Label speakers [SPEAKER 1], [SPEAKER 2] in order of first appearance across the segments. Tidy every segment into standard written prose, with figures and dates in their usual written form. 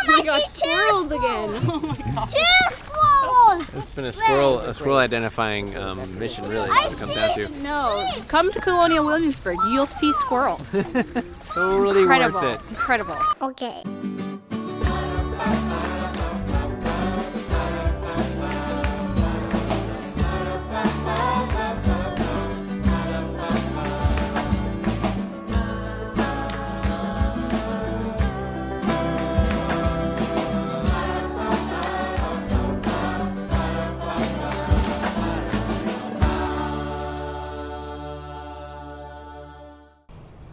[SPEAKER 1] we got squirrels again. Oh my gosh.
[SPEAKER 2] 2 squirrels!
[SPEAKER 3] It's been a squirrel identifying mission, really, to come down to.
[SPEAKER 1] No, come to Colonial Williamsburg. You'll see squirrels.
[SPEAKER 3] Totally
[SPEAKER 1] Incredible.
[SPEAKER 3] worth it.
[SPEAKER 1] Incredible.
[SPEAKER 2] Okay.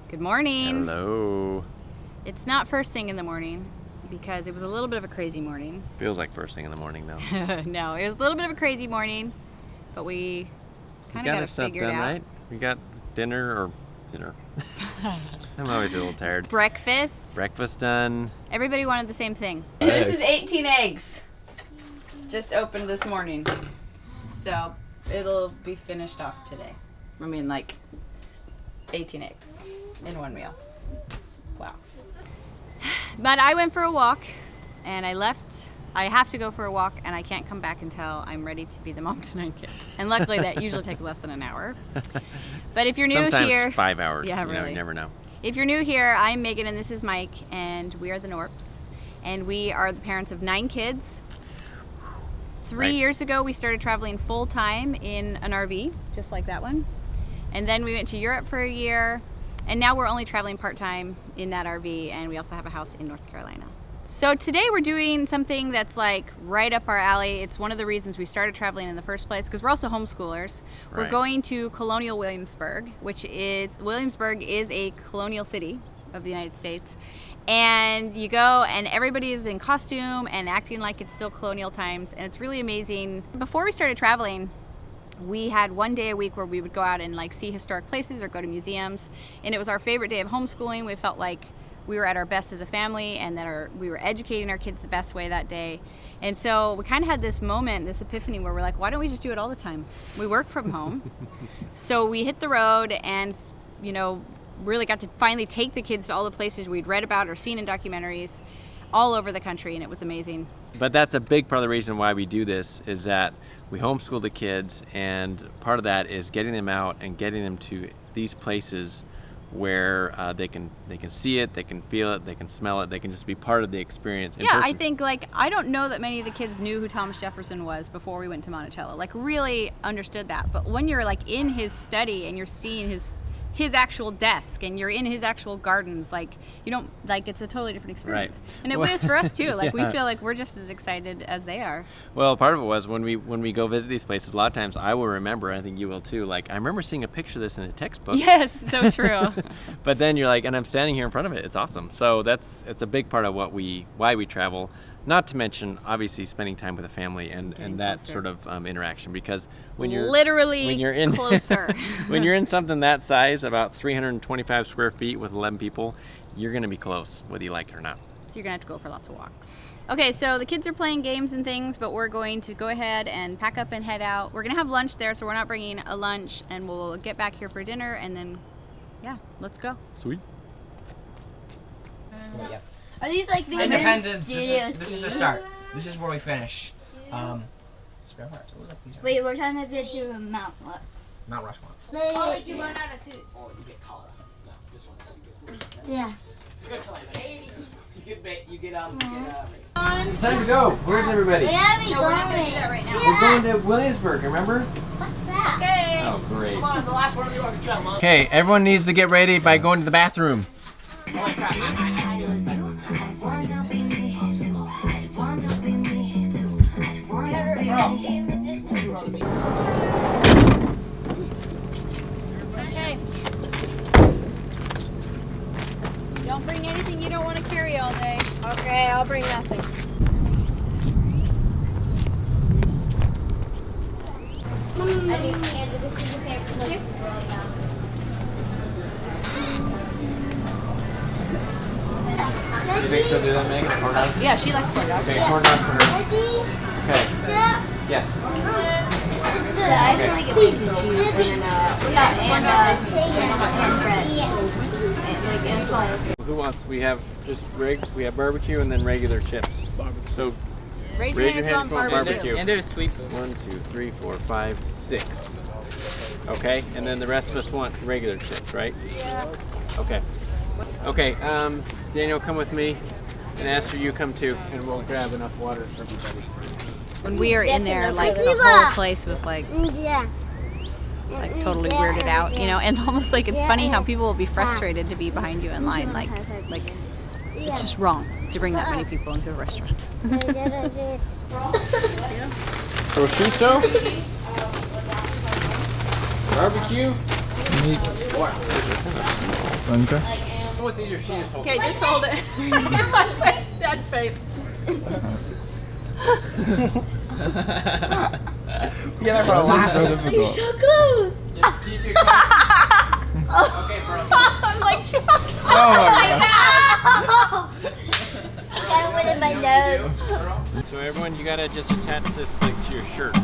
[SPEAKER 1] Good morning.
[SPEAKER 3] Hello.
[SPEAKER 1] It's not first thing in the morning because it was a little bit of a crazy morning.
[SPEAKER 3] Feels like first thing in the morning, though.
[SPEAKER 1] No, it was a little bit of a crazy morning, but we kind of got it figured out.
[SPEAKER 3] Right? We got dinner. I'm always a little tired. Breakfast done.
[SPEAKER 1] Everybody wanted the same thing.
[SPEAKER 3] Eggs.
[SPEAKER 1] This is 18 eggs. Just opened this morning. So it'll be finished off today. I mean, like 18 eggs in one meal. Wow. But I went for a walk and I left. I have to go for a walk and I can't come back until I'm ready to be the mom to 9 kids. And luckily that usually takes less than an hour. But if you're new
[SPEAKER 3] Sometimes
[SPEAKER 1] here,
[SPEAKER 3] 5 hours.
[SPEAKER 1] Yeah,
[SPEAKER 3] you
[SPEAKER 1] really.
[SPEAKER 3] know, you never know.
[SPEAKER 1] If you're new here, I'm Megan and this is Mike and we are the Norps. And we are the parents of 9 kids. 3 years ago we started traveling full time in an RV, just like that one. And then we went to Europe for a year. And now we're only traveling part-time in that RV, and we also have a house in North Carolina. So today we're doing something that's like right up our alley. It's one of the reasons we started traveling in the first place, because we're also homeschoolers.
[SPEAKER 3] Right.
[SPEAKER 1] We're going to Colonial Williamsburg, Williamsburg is a colonial city of the United States. And you go and everybody is in costume and acting like it's still colonial times, and it's really amazing. Before we started traveling, we had one day a week where we would go out and like see historic places or go to museums, and it was our favorite day of homeschooling. We felt like we were at our best as a family and that we were educating our kids the best way that day. And so we kind of had this moment, this epiphany, where we're like, why don't we just do it all the time? We work from home. So we hit the road and, you know, really got to finally take the kids to all the places we'd read about or seen in documentaries all over the country, and it was amazing.
[SPEAKER 3] But that's a big part of the reason why we do this, is that we homeschool the kids, and part of that is getting them out and getting them to these places where they can see it, they can feel it, they can smell it, they can just be part of the experience in person.
[SPEAKER 1] I think, like, I don't know that many of the kids knew who Thomas Jefferson was before we went to Monticello, like really understood that. But when you're like in his study and you're seeing his actual desk and you're in his actual gardens, like, you don't, like, it's a totally different experience.
[SPEAKER 3] Right.
[SPEAKER 1] And it was for us too. Like, we feel like we're just as excited as they are.
[SPEAKER 3] Well, part of it was when we go visit these places, a lot of times I will remember, and I think you will too, like, I remember seeing a picture of this in a textbook.
[SPEAKER 1] Yes, so true.
[SPEAKER 3] But then you're like, and I'm standing here in front of it. It's awesome. So it's a big part of why we travel. Not to mention, obviously, spending time with a family and that
[SPEAKER 1] closer.
[SPEAKER 3] sort of interaction. Because when you're
[SPEAKER 1] closer,
[SPEAKER 3] when you're in something that size, about 325 square feet with 11 people, you're going to be close, whether you like it or not.
[SPEAKER 1] So you're gonna have to go for lots of walks. Okay, so the kids are playing games and things, but we're going to go ahead and pack up and head out. We're gonna have lunch there, so we're not bringing a lunch, and we'll get back here for dinner, and then, yeah, let's go.
[SPEAKER 3] Sweet.
[SPEAKER 4] Yeah.
[SPEAKER 2] Are these like the
[SPEAKER 4] Independence. This is the start. This is where we finish. Spare parts. It looks like these are
[SPEAKER 2] Wait, we're trying to get to Mount what?
[SPEAKER 4] Mount Rushmore.
[SPEAKER 2] Oh, like you run out of food.
[SPEAKER 4] Or you get cholera. No, this one is good.
[SPEAKER 2] Yeah.
[SPEAKER 4] It's good till you get you get
[SPEAKER 3] It's time to go. Where's everybody?
[SPEAKER 2] Where are we
[SPEAKER 1] No,
[SPEAKER 2] going?
[SPEAKER 1] we're not gonna do that right now.
[SPEAKER 3] We're going to Williamsburg, remember?
[SPEAKER 2] What's that?
[SPEAKER 1] Okay.
[SPEAKER 3] Oh, great.
[SPEAKER 4] Come on, the last one we want to jump.
[SPEAKER 3] Okay, everyone needs to get ready by going to the bathroom.
[SPEAKER 4] Holy crap.
[SPEAKER 1] Okay. Don't bring anything you don't want to carry all day.
[SPEAKER 2] Okay, I'll bring nothing. I need to hand this in the paper because it's rolling out.
[SPEAKER 3] You think she'll do that, Megan? Corn dogs?
[SPEAKER 1] Yeah, she likes corn dogs.
[SPEAKER 3] Okay, corn dogs for her.
[SPEAKER 2] Daddy,
[SPEAKER 3] Okay. Yes.
[SPEAKER 2] I just want to get baby juice and bread.
[SPEAKER 3] Who wants? We have just we have barbecue and then regular chips. So
[SPEAKER 1] Raise
[SPEAKER 3] your hand
[SPEAKER 1] for
[SPEAKER 3] for barbecue.
[SPEAKER 4] And there's sweet.
[SPEAKER 3] 1, 2, 3, 4, 5, 6. Okay, and then the rest of us want regular chips, right?
[SPEAKER 1] Yeah.
[SPEAKER 3] Okay. Okay, Daniel, come with me, and Esther, you come too, and we'll grab enough water for everybody.
[SPEAKER 1] When we were in there, like the whole place was like totally weirded out, you know, and almost like it's funny how people will be frustrated to be behind you in line, like it's just wrong to bring that many people into a restaurant.
[SPEAKER 3] Prosciutto, barbecue. Almost need your shoes.
[SPEAKER 1] Okay, just hold it. That face.
[SPEAKER 4] Yeah, for a laugh.
[SPEAKER 2] You're so close.
[SPEAKER 3] Just keep your Okay, bro.
[SPEAKER 1] I'm like shocked.
[SPEAKER 4] Oh my
[SPEAKER 2] I got one in my nose.
[SPEAKER 3] So everyone, you gotta just attach this like to your shirt.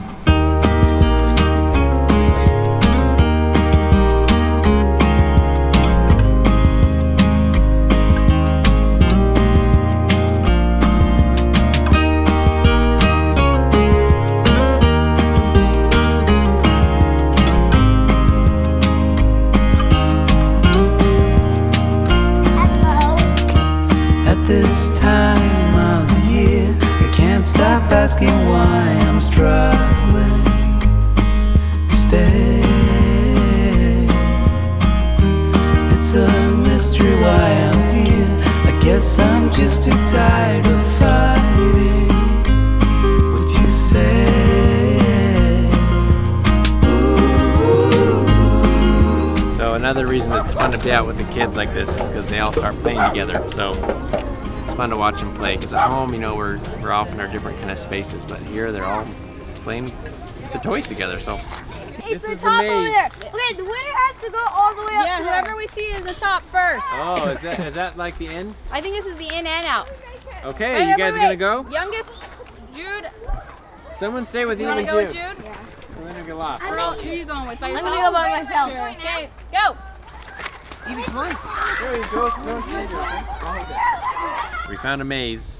[SPEAKER 5] This time of the year, I can't stop asking why I'm struggling to stay. It's a mystery why I'm here. I guess I'm just too tired of fighting what you say.
[SPEAKER 3] So another reason it's fun to be out with the kids like this is because they all start playing together. So it's fun to watch them play, because at home, you know, we're off in our different kind of spaces, but here they're all playing with the toys together. So
[SPEAKER 2] It's
[SPEAKER 3] this
[SPEAKER 2] the
[SPEAKER 3] is
[SPEAKER 2] top
[SPEAKER 3] the
[SPEAKER 2] over
[SPEAKER 3] maze.
[SPEAKER 2] there. Okay, the winner has to go all the way up.
[SPEAKER 1] Yeah,
[SPEAKER 2] to
[SPEAKER 1] whoever
[SPEAKER 2] there.
[SPEAKER 1] we see in the top first.
[SPEAKER 3] Oh, is that like the end?
[SPEAKER 1] I think this is the in and out.
[SPEAKER 3] Okay,
[SPEAKER 1] Wait,
[SPEAKER 3] you guys
[SPEAKER 1] wait,
[SPEAKER 3] gonna
[SPEAKER 1] wait.
[SPEAKER 3] go?
[SPEAKER 1] Youngest, Jude.
[SPEAKER 3] Someone stay with
[SPEAKER 1] You
[SPEAKER 3] Eve
[SPEAKER 1] want
[SPEAKER 3] and
[SPEAKER 1] to go with
[SPEAKER 3] Jude.
[SPEAKER 1] Jude?
[SPEAKER 3] We're gonna get lost.
[SPEAKER 1] Girl, who are you going with? By
[SPEAKER 2] I'm
[SPEAKER 1] yourself?
[SPEAKER 2] gonna go by myself.
[SPEAKER 1] Okay, go.
[SPEAKER 3] Evie, come on. There you go. We found a maze,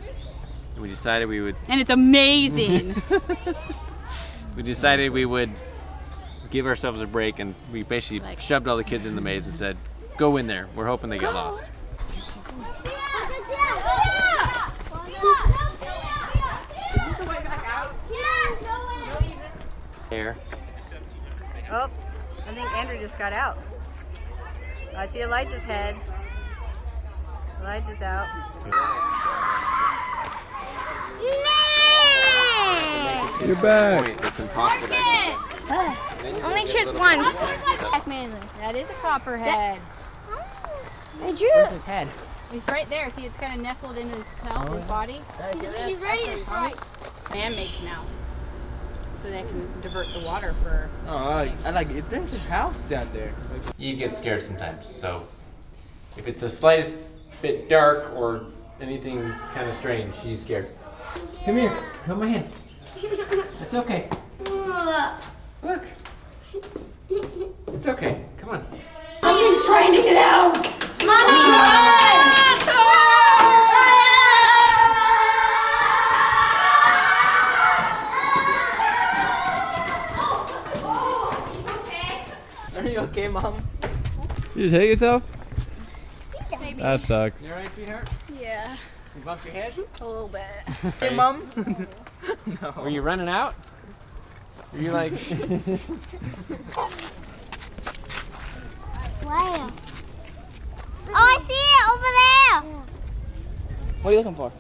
[SPEAKER 3] and we decided we would.
[SPEAKER 1] And it's amazing.
[SPEAKER 3] We decided we would give ourselves a break, and we basically shoved all the kids in the maze and said, "Go in there. We're hoping they get lost." There.
[SPEAKER 1] Oh, I think Andrew just got out. I see Elijah's head. Elijah's out.
[SPEAKER 3] You're back. It's impossible to
[SPEAKER 2] Only tripped once.
[SPEAKER 1] That is a copperhead.
[SPEAKER 2] Where's
[SPEAKER 4] his head?
[SPEAKER 1] He's right there. See, it's kind of nestled in his his body.
[SPEAKER 2] He's ready to fight.
[SPEAKER 1] Man-made canal. So they can divert the water for.
[SPEAKER 4] Oh, I like it. There's a house down there.
[SPEAKER 3] Eve gets scared sometimes, so if it's the slightest bit dark or anything kind of strange, she's scared. Come here, hold my hand. It's okay. Look. It's okay. Come on.
[SPEAKER 1] Something's trying to get out.
[SPEAKER 2] Mommy,
[SPEAKER 4] Are you okay, Mom?
[SPEAKER 6] You just hit yourself?
[SPEAKER 1] Maybe.
[SPEAKER 6] That sucks.
[SPEAKER 3] You alright, sweetheart?
[SPEAKER 1] Yeah,
[SPEAKER 3] You bumped your head?
[SPEAKER 1] a little bit.
[SPEAKER 4] Hey, Mom? No.
[SPEAKER 3] Were you running out? Were you like...
[SPEAKER 2] wow. Oh, I see it over there.
[SPEAKER 4] What are you looking for?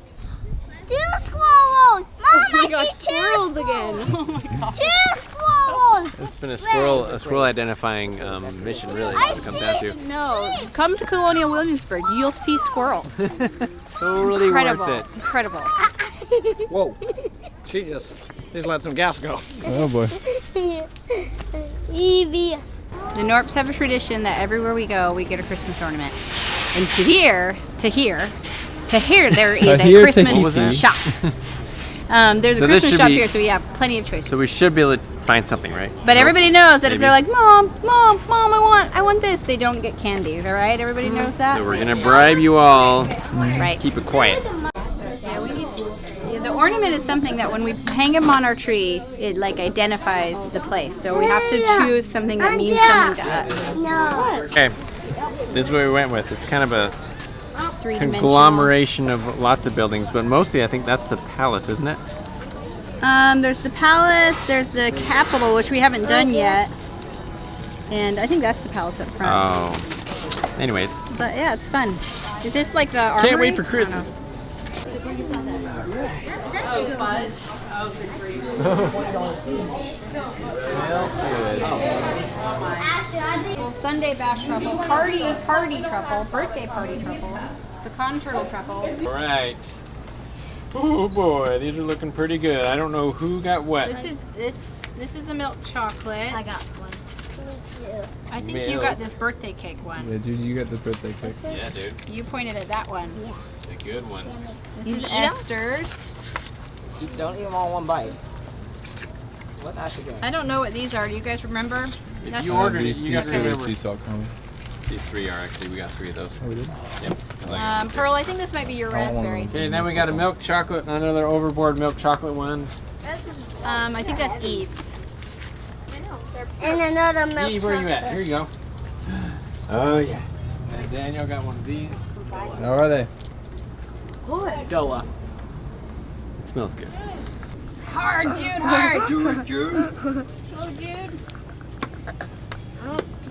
[SPEAKER 2] 2 squirrels. Mom,
[SPEAKER 1] We
[SPEAKER 2] I
[SPEAKER 1] got
[SPEAKER 2] see 2
[SPEAKER 1] squirrels again. Oh my god.
[SPEAKER 2] 2 squirrels.
[SPEAKER 3] It's been a squirrel identifying mission, really, what it comes down to.
[SPEAKER 1] No, come to Colonial Williamsburg. You'll see squirrels.
[SPEAKER 3] Totally
[SPEAKER 1] Incredible.
[SPEAKER 3] worth it.
[SPEAKER 1] Incredible.
[SPEAKER 4] Whoa. She just let some gas go.
[SPEAKER 6] Oh boy.
[SPEAKER 2] Evie.
[SPEAKER 1] The Norps have a tradition that everywhere we go, we get a Christmas ornament. And to here, there is a
[SPEAKER 6] here to
[SPEAKER 1] Christmas
[SPEAKER 6] here.
[SPEAKER 1] shop. There's a
[SPEAKER 3] So this
[SPEAKER 1] Christmas
[SPEAKER 3] should
[SPEAKER 1] shop
[SPEAKER 3] be-
[SPEAKER 1] here, so we have plenty of choices.
[SPEAKER 3] So we should be able to find something, right?
[SPEAKER 1] But everybody knows that if
[SPEAKER 3] Maybe.
[SPEAKER 1] they're like, Mom, I want this, they don't get candy, all right? Everybody knows that?
[SPEAKER 3] So we're gonna bribe you all.
[SPEAKER 1] That's right.
[SPEAKER 3] Keep it quiet.
[SPEAKER 1] Yeah, the ornament is something that when we hang them on our tree, it like identifies the place. So we have to choose something that means something to us.
[SPEAKER 2] No.
[SPEAKER 3] Okay, this is what we went with. It's kind of a
[SPEAKER 1] Three-dimensional.
[SPEAKER 3] conglomeration of lots of buildings, but mostly I think that's a palace, isn't it?
[SPEAKER 1] There's the palace, there's the Capitol, which we haven't done yet. And I think that's the palace up front.
[SPEAKER 3] Oh. Anyways,
[SPEAKER 1] But yeah, it's fun. Is this like the armory?
[SPEAKER 3] can't wait for
[SPEAKER 1] I don't
[SPEAKER 3] Christmas.
[SPEAKER 1] know. Oh, fudge. Oh, good grief. Well, Sunday bash truffle, party truffle, birthday party truffle, pecan turtle truffle.
[SPEAKER 3] All right. Oh boy, these are looking pretty good. I don't know who got what.
[SPEAKER 1] This is a milk chocolate.
[SPEAKER 2] I got one.
[SPEAKER 1] I think you got this birthday cake one.
[SPEAKER 6] Yeah, dude, you got the birthday cake.
[SPEAKER 3] Yeah, dude.
[SPEAKER 1] You pointed at that one.
[SPEAKER 3] It's a good one.
[SPEAKER 1] This is Esther's.
[SPEAKER 4] Don't eat them all in one bite. What's Ashley doing?
[SPEAKER 1] I don't know what these are. Do you guys remember?
[SPEAKER 3] If you ordered it,
[SPEAKER 6] These
[SPEAKER 3] you got to remember.
[SPEAKER 6] sea salt caramel.
[SPEAKER 3] These three are actually, we got three of those.
[SPEAKER 6] Oh, we did?
[SPEAKER 3] Yep. I like it.
[SPEAKER 1] Pearl, I think this might be your raspberry.
[SPEAKER 3] Okay, then we got a milk chocolate, another overboard milk chocolate one.
[SPEAKER 1] I think that's Eve's.
[SPEAKER 2] And another milk
[SPEAKER 3] Eve, where are you at?
[SPEAKER 2] chocolate.
[SPEAKER 3] Here you go. Oh, yes. And Daniel got one of these.
[SPEAKER 6] How are they?
[SPEAKER 3] Della. It smells good.
[SPEAKER 1] Hard, Jude, hard. Jude. Jude.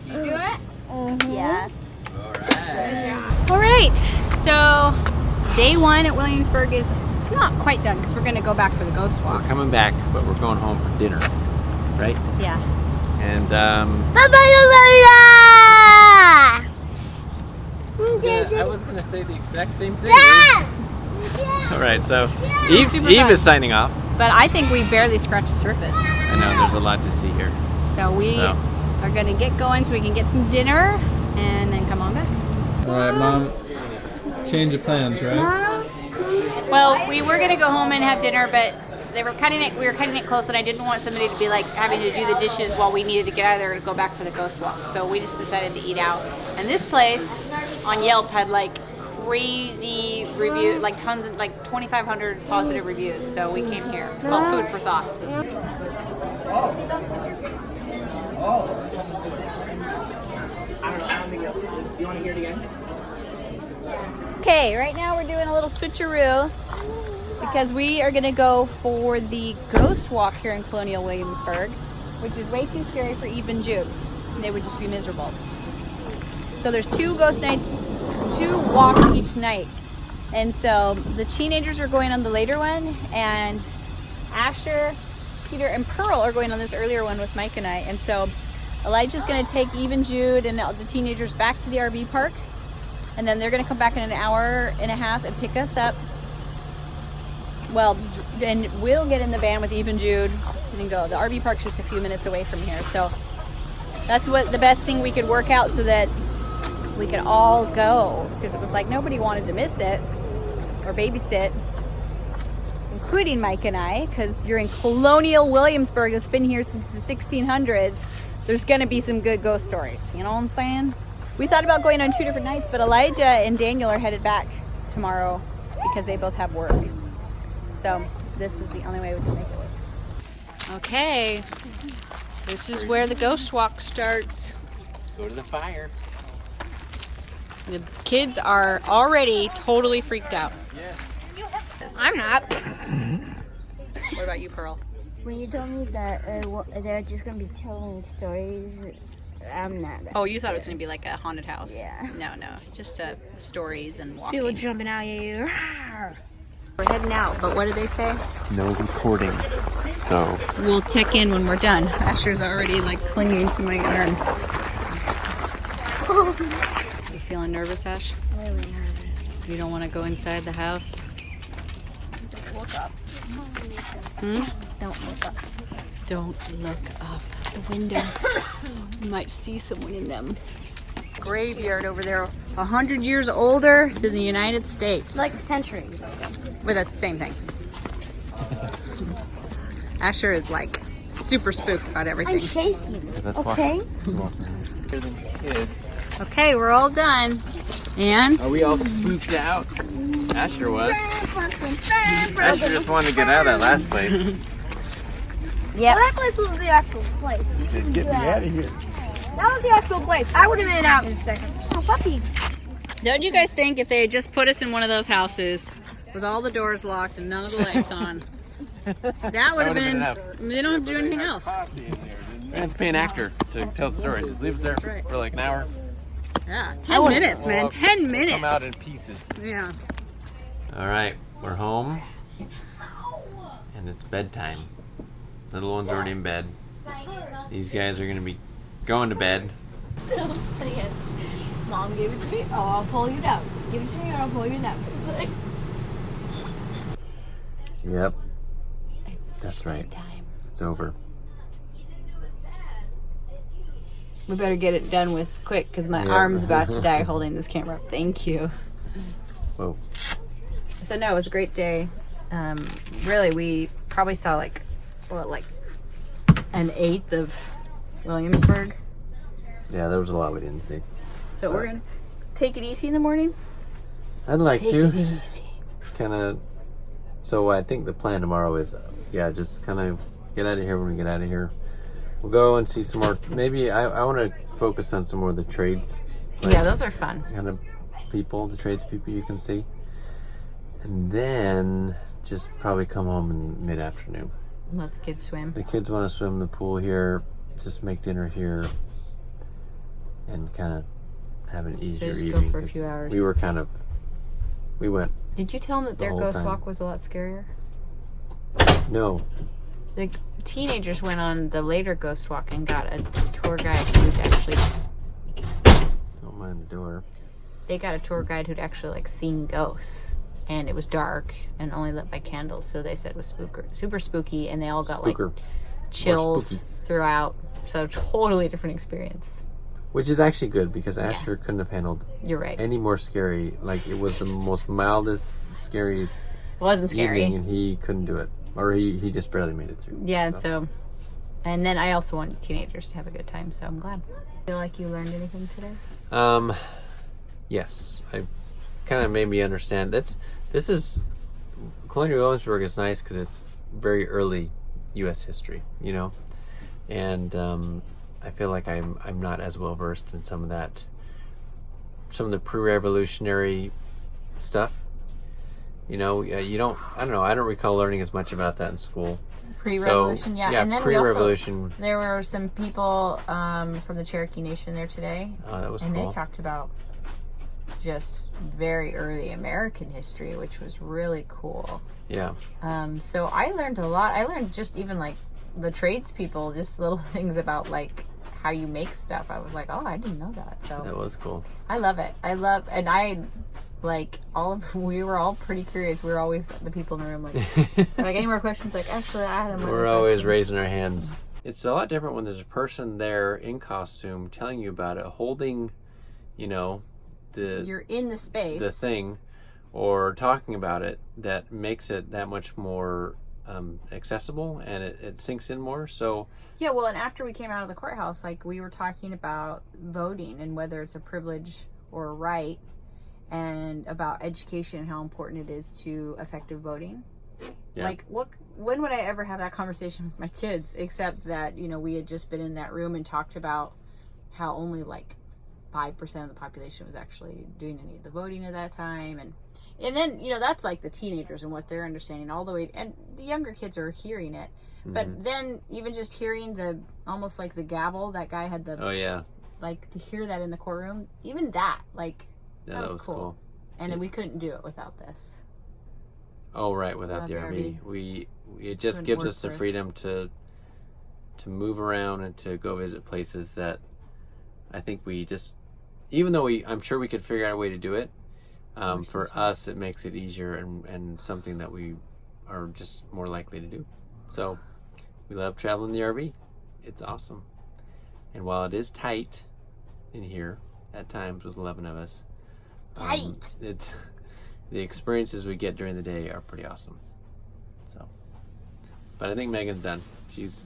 [SPEAKER 1] You do it?
[SPEAKER 2] Yeah.
[SPEAKER 3] All right.
[SPEAKER 1] All right. So, day one at Williamsburg is not quite done because we're going to go back for the ghost
[SPEAKER 3] We're
[SPEAKER 1] walk.
[SPEAKER 3] coming back, but we're going home for dinner, right?
[SPEAKER 1] Yeah.
[SPEAKER 3] And I was gonna say the exact same thing. All right, so Eve
[SPEAKER 1] Super fun.
[SPEAKER 3] is signing off.
[SPEAKER 1] But I think we barely scratched the surface.
[SPEAKER 3] I know there's a lot to see here.
[SPEAKER 1] So we
[SPEAKER 3] So.
[SPEAKER 1] are going to get going so we can get some dinner and then come on back.
[SPEAKER 6] Alright, Mom. Change of plans, right?
[SPEAKER 1] Well, we were going to go home and have dinner, but we were cutting it close, and I didn't want somebody to be like having to do the dishes while we needed to get out of there to go back for the ghost walk. So we just decided to eat out. And this place on Yelp had like crazy reviews, like tons of, like 2,500 positive reviews. So we came here. It's called Food for Thought.
[SPEAKER 4] You want to hear it again?
[SPEAKER 1] Okay, right now we're doing a little switcheroo because we are gonna go for the ghost walk here in Colonial Williamsburg, which is way too scary for Eve and Jude. They would just be miserable. So there's 2 ghost nights, 2 walks each night. And so the teenagers are going on the later one, and Asher, Peter, and Pearl are going on this earlier one with Mike and I. And so Elijah's gonna take Eve and Jude and the teenagers back to the RV park. And then they're gonna come back in an hour and a half and pick us up. Well, and we'll get in the van with Eve and Jude and go. The RV park's just a few minutes away from here. So that's what the best thing we could work out so that we could all go. Because it was like nobody wanted to miss it or babysit, including Mike and I, because you're in Colonial Williamsburg that's been here since the 1600s. There's gonna be some good ghost stories. You know what I'm saying? We thought about going on 2 different nights, but Elijah and Daniel are headed back tomorrow because they both have work. So this is the only way we can make it work. Okay, this is where the ghost walk starts.
[SPEAKER 3] Go to the fire.
[SPEAKER 1] The kids are already totally freaked out. I'm not. What about you, Pearl?
[SPEAKER 2] When you told me that they're just gonna be telling stories, I'm not.
[SPEAKER 1] Oh, you thought it was going to be like a haunted house?
[SPEAKER 2] Yeah.
[SPEAKER 1] No, just stories and walking.
[SPEAKER 2] People jumping out at you.
[SPEAKER 1] We're heading out, but what did they say?
[SPEAKER 3] No recording. So
[SPEAKER 1] We'll check in when we're done. Asher's already like clinging to my arm. You feeling nervous, Ash?
[SPEAKER 2] Really nervous.
[SPEAKER 1] You don't want to go inside the house?
[SPEAKER 2] Don't look up.
[SPEAKER 1] Hmm?
[SPEAKER 2] Don't look up.
[SPEAKER 1] Don't look up the windows. You might see someone in them. Graveyard over there, 100 years older than the United States.
[SPEAKER 2] Like a century.
[SPEAKER 1] But that's the same thing. Asher is like super spooked about everything.
[SPEAKER 2] I'm shaking.
[SPEAKER 3] That's
[SPEAKER 2] Okay.
[SPEAKER 1] Okay, we're all done. And
[SPEAKER 3] Are we all spooked out? Asher was. Asher just wanted to get out of that last place.
[SPEAKER 2] Yeah.
[SPEAKER 7] Well, that place was the actual place.
[SPEAKER 3] He said, get me out of here.
[SPEAKER 7] That was the actual place. I would have been out in a second. Oh, puppy.
[SPEAKER 1] don't you guys think if they had just put us in one of those houses with all the doors locked and none of the lights on, that would have been,
[SPEAKER 3] enough.
[SPEAKER 1] they don't have to do anything else.
[SPEAKER 3] We have to pay an actor to tell the story. Just leave us there
[SPEAKER 1] right.
[SPEAKER 3] for like an hour.
[SPEAKER 1] Yeah, 10 minutes, man, 10 minutes.
[SPEAKER 3] Come out in pieces.
[SPEAKER 1] Yeah.
[SPEAKER 3] All right, we're home, and it's bedtime. Little one's already in bed. These guys are gonna be going to bed.
[SPEAKER 7] Mom gave it to me. Oh, I'll pull you down. Give it to me or I'll pull you down.
[SPEAKER 3] Yep. That's right. It's over.
[SPEAKER 1] We better get it done with quick because my arm's about to die holding this camera. Thank you.
[SPEAKER 3] Whoa.
[SPEAKER 1] So no, it was a great day. Really, we probably saw like an eighth of Williamsburg.
[SPEAKER 3] Yeah, there was a lot we didn't see.
[SPEAKER 1] So we're gonna take it easy in the morning.
[SPEAKER 3] I'd like
[SPEAKER 1] Take
[SPEAKER 3] to.
[SPEAKER 1] it easy.
[SPEAKER 3] Kind of. So I think the plan tomorrow is, just kind of get out of here when we get out of here. We'll go and see some more. Maybe I want to focus on some more of the trades.
[SPEAKER 1] Yeah, those are fun.
[SPEAKER 3] Kind of people, the tradespeople you can see. And then just probably come home in mid-afternoon.
[SPEAKER 1] Let the kids swim.
[SPEAKER 3] The kids want to swim in the pool here, just make dinner here, and kind of have an easier
[SPEAKER 1] just go
[SPEAKER 3] evening.
[SPEAKER 1] for a
[SPEAKER 3] 'cause
[SPEAKER 1] few hours.
[SPEAKER 3] We went,
[SPEAKER 1] Did you tell them that their
[SPEAKER 3] whole
[SPEAKER 1] ghost
[SPEAKER 3] time.
[SPEAKER 1] walk was a lot scarier?
[SPEAKER 3] no,
[SPEAKER 1] The teenagers went on the later ghost walk and got a tour guide who'd actually,
[SPEAKER 3] don't mind the door.
[SPEAKER 1] they got a tour guide who'd actually like seen ghosts. And it was dark and only lit by candles, so they said it was super spooky, and they all got
[SPEAKER 3] Spooker.
[SPEAKER 1] like chills
[SPEAKER 3] spooky.
[SPEAKER 1] throughout. So totally different experience.
[SPEAKER 3] Which is actually good because Asher couldn't have handled
[SPEAKER 1] You're right.
[SPEAKER 3] any more scary. Like, it was the most mildest scary
[SPEAKER 1] It wasn't scary.
[SPEAKER 3] evening, and he couldn't do it. Or he just barely made it through.
[SPEAKER 1] Yeah, and so, and then I also want teenagers to have a good time, so I'm glad. Feel like you learned anything today?
[SPEAKER 3] Yes, I kind of made me understand. Colonial Williamsburg is nice because it's very early U.S. history, and I feel like I'm not as well versed in some of the pre-revolutionary stuff. I don't recall learning as much about that in school.
[SPEAKER 1] Pre-revolution,
[SPEAKER 3] So,
[SPEAKER 1] and then
[SPEAKER 3] pre-revolution.
[SPEAKER 1] there were some people from the Cherokee Nation there today,
[SPEAKER 3] Oh, that was
[SPEAKER 1] and
[SPEAKER 3] cool.
[SPEAKER 1] they talked about just very early American history, which was really cool.
[SPEAKER 3] Yeah.
[SPEAKER 1] So I learned a lot. I learned just even like the tradespeople, just little things about like how you make stuff. I was like, oh, I didn't know that. So
[SPEAKER 3] That was cool.
[SPEAKER 1] I love it. We were all pretty curious. We were always the people in the room like any more questions? Like, actually, I had
[SPEAKER 3] We're always raising our hands. It's a lot different when there's a person there in costume telling you about it, holding,
[SPEAKER 1] You're in the space.
[SPEAKER 3] the thing, or talking about it, that makes it that much more accessible, and it sinks in more. So
[SPEAKER 1] Yeah, well, and after we came out of the courthouse, like we were talking about voting and whether it's a privilege or a right, and about education and how important it is to effective voting.
[SPEAKER 3] Yeah.
[SPEAKER 1] Like, when would I ever have that conversation with my kids, except that, we had just been in that room and talked about how only like 5% of the population was actually doing any of the voting at that time. And then, that's like the teenagers and what they're understanding all the way. And the younger kids are hearing it. But then even just hearing almost like the gavel, that guy had
[SPEAKER 3] oh yeah,
[SPEAKER 1] like to hear that in the courtroom, even that, like,
[SPEAKER 3] yeah,
[SPEAKER 1] that was cool. And then we couldn't do it without this.
[SPEAKER 3] Oh right, without the RV, it just
[SPEAKER 1] Couldn't
[SPEAKER 3] gives
[SPEAKER 1] work
[SPEAKER 3] us the
[SPEAKER 1] for us.
[SPEAKER 3] freedom to move around and to go visit places that I think we just, even though I'm sure we could figure out a way to do it, for us it makes it easier and something that we are just more likely to do. So we love traveling the RV. It's awesome. And while it is tight in here at times with 11 of us,
[SPEAKER 1] Tight.
[SPEAKER 3] The experiences we get during the day are pretty awesome. So But I think Megan's done. She's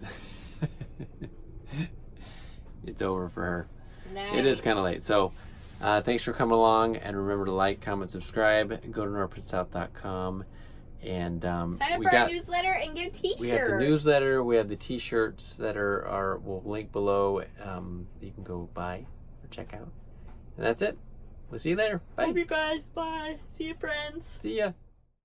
[SPEAKER 3] it's over for her.
[SPEAKER 1] Nice.
[SPEAKER 3] It is kind of late. So thanks for coming along, and remember to like, comment, subscribe. Go to northportsouth.com, and
[SPEAKER 1] Sign up for our newsletter and get a t-shirt.
[SPEAKER 3] we have the newsletter. We have the t-shirts that are we'll link below. You can go buy or check out. And that's it. We'll see you later. Bye.
[SPEAKER 1] Love you guys. Bye. See you, friends.
[SPEAKER 3] See ya.